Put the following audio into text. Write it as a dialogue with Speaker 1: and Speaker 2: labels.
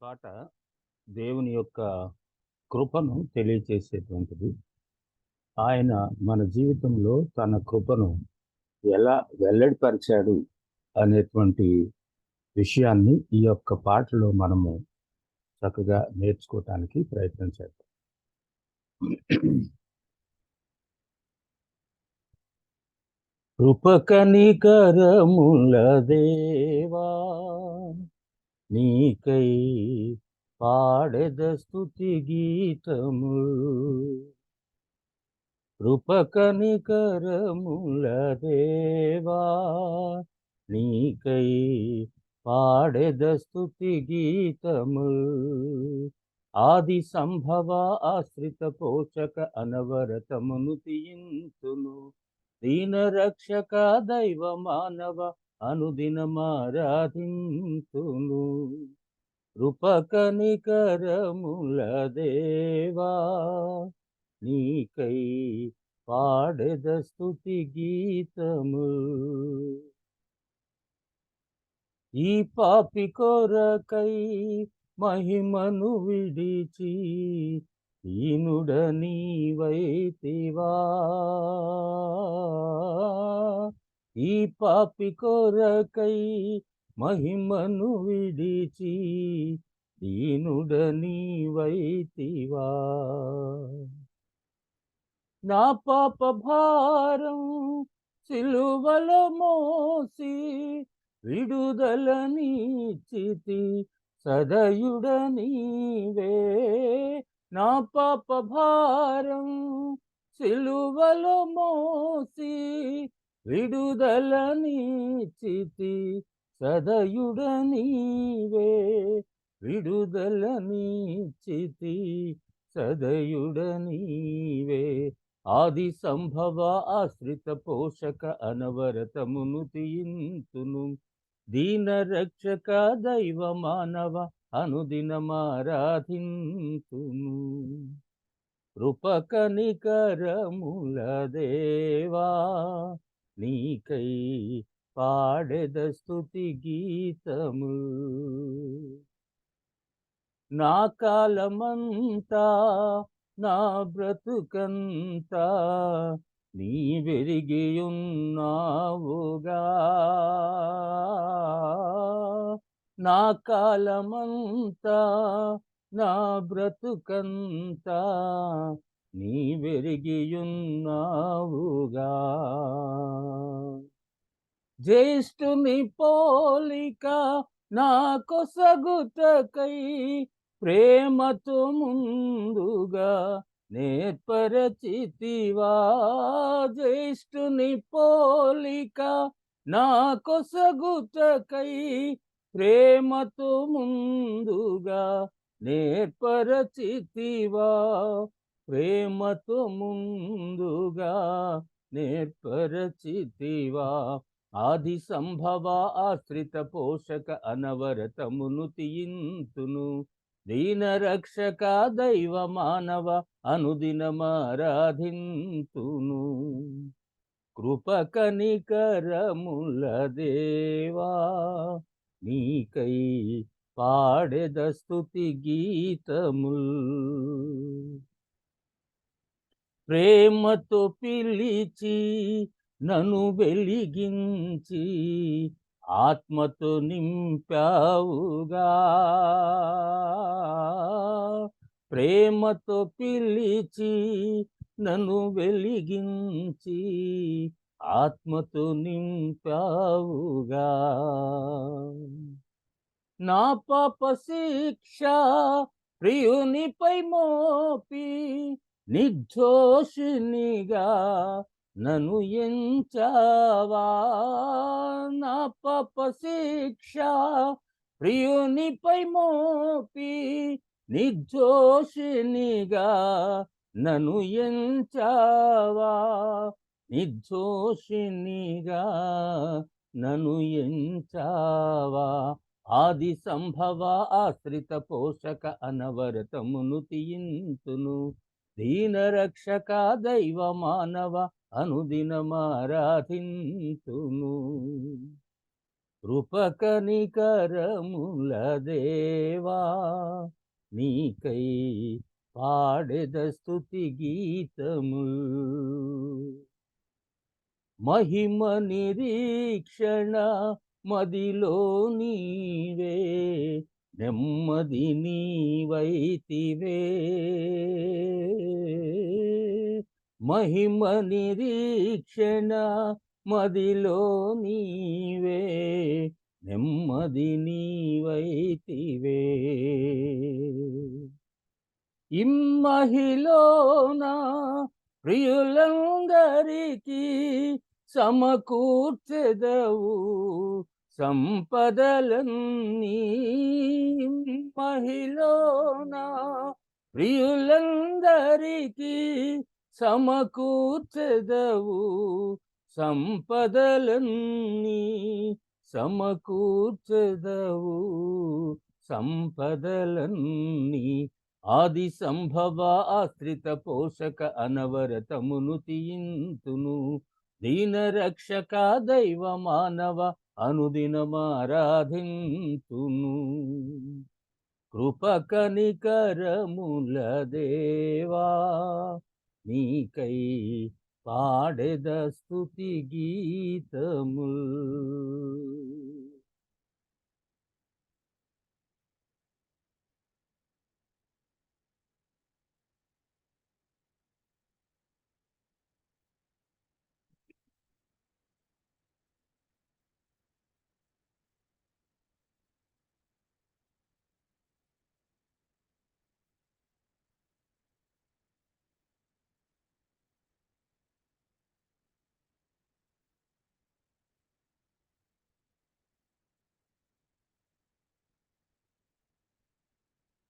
Speaker 1: పాట దేవుని యొక్క కృపను తెలియచేసేటువంటిది. ఆయన మన జీవితంలో తన కృపను ఎలా వెల్లడిపరిచాడు అనేటువంటి విషయాన్ని ఈ యొక్క పాటలో మనము చక్కగా నేర్చుకోవటానికి ప్రయత్నం చేద్దాం. కృప కనికరముల దేవా నీకై పాడెద స్తుతి గీతము. కృప కనికరముల దేవా నీకై పాడెద స్తుతి గీతము. ఆది సంభవ ఆశ్రిత పోషక అనవరతమును తీయింతును. దీన రక్షక దైవ మానవ అనుదినమారాధింతును. కృప కనికరముల దేవా నీకై పాడెద స్తుతి గీతము. ఈ పాపి కొరకై మహిమను విడిచి ఈనుడ నీవైతివా. ఈ పాపి కొరకై మహిమను విడిచి ఈనుడ నీవైతివా. నా పాప భారం సిలువలో మోసి విడుదలనిచ్చితి సదయుడ నీవే. నా పాప భారం సిలువలో మోసి విడుదలనిచ్చితి సదయుడ నీవే. విడుదలనిచ్చితి సదయుడ నీవే. ఆది సంభవ ఆశ్రిత పోషక అనవరతమును తీయింతును. దీన రక్షక దైవ మానవ అనుదినమారాధింతును. కృప కనికరముల దేవా నీకై పాడెద స్తుతి గీతము. నా కాలమంతా నా బ్రతుకంతా నీ వెరిగియున్నావుగా. నా కాలమంతా నా బ్రతుకంతా నీ వెరిగియున్నావుగా. జ్యేష్ఠుని పోలిక నా కొసగుటకై ప్రేమతో ముందుగా నేర్పరచితివా. జ్యేష్ఠుని పోలిక నా కొసగుటకై ప్రేమతో ముందుగా నేర్పరచితివా. ప్రేమతో ముందుగా నేర్పరచితివా. ఆది సంభవ ఆశ్రిత పోషక అనవరతమును తీయింతును. దీన రక్షక దైవ మానవ అనుదినమారాధింతును. కృప కనికరముల దేవా నీకై పాడెద స్తుతి గీతముల్. ప్రేమతో పిలిచి నన్ను వెలిగించి ఆత్మతో నింపావుగా. ప్రేమతో పిలిచి నన్ను వెలిగించి ఆత్మతో నింపావుగా. నా పాప శిక్ష ప్రియునిపై మోపి నిర్దోషినిగా నన్ను ఎంచావా. నా పాప శిక్ష ప్రియునిపై మోపి నిర్దోషినిగా నన్ను ఎంచావా. నిర్దోషినిగా నన్ను ఎంచావా. ఆది సంభవ ఆశ్రిత పోషక అనవరతమును తీయింతును. దీన రక్షక దైవ మానవ అనుదినమారాధింతును. కృపకనికరముల దేవా నీకై పాడెద స్తుతి గీతముల్ మహిమ నిరీక్షణ మదిలో నీవే నెమ్మది నీవైతివే మహిమ నిరీక్షణ మదిలో నీవే నెమ్మది నీవైతివే ఇమ్మహిలోన ప్రియులందరికీ సమకూర్చెదవు సంపదలన్నీ మహిలోన ప్రియులందరికీ సమకూర్చెదవు సంపదలన్నీ సమకూర్చెదవు సంపదలన్నీ ఆది సంభవ ఆశ్రిత పోషక అనవరతమును తీయింతును దీన రక్షక దైవ మానవ అనుదినమారాధింతును కృపకనికరముల దేవా నీకై పాడెద స్తుతి గీతముల్